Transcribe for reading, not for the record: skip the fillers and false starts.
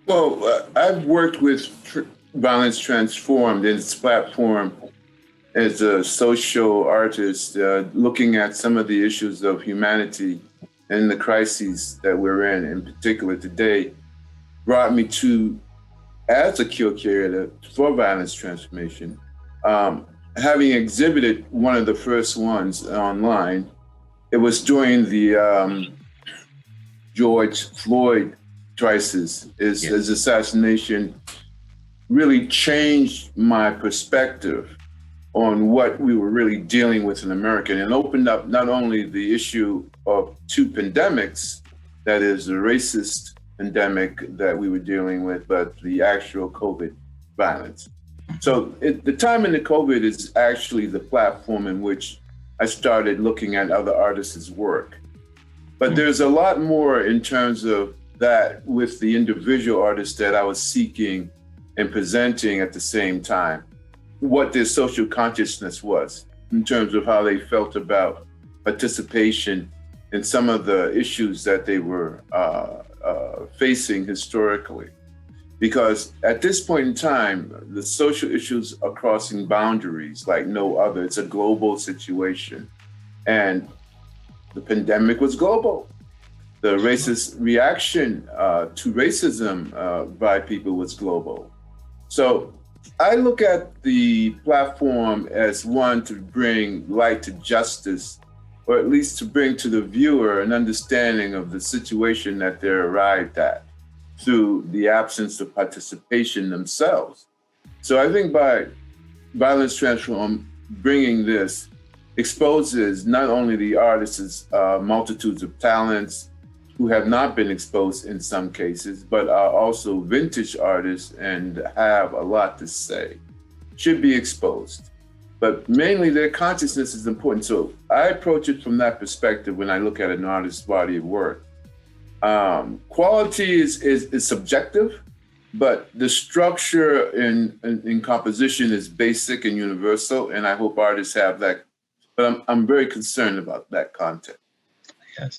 Well, I've worked with Violence Transformed and its platform as a social artist, looking at some of the issues of humanity and the crises that we're in particular today, brought me to, as a co-curator for Violence Transformation, having exhibited one of the first ones online. It was during the George Floyd crisis. His assassination really changed my perspective on what we were really dealing with in America, and opened up not only the issue of two pandemics, that is the racist pandemic that we were dealing with, but the actual COVID violence. So the time in the COVID is actually the platform in which I started looking at other artists' work. But there's a lot more in terms of that with the individual artists that I was seeking and presenting at the same time, what their social consciousness was in terms of how they felt about participation in some of the issues that they were facing historically. Because at this point in time, the social issues are crossing boundaries like no other. It's a global situation. And the pandemic was global. The racist reaction to racism by people was global. So I look at the platform as one to bring light to justice, or at least to bring to the viewer an understanding of the situation that they're arrived at through the absence of participation themselves. So I think by Violence Transform bringing this exposes not only the artists' multitudes of talents who have not been exposed in some cases, but are also vintage artists and have a lot to say, should be exposed. But mainly their consciousness is important. So I approach it from that perspective when I look at an artist's body of work. Quality is subjective, but the structure in composition is basic and universal, and I hope artists have that. But I'm very concerned about that content.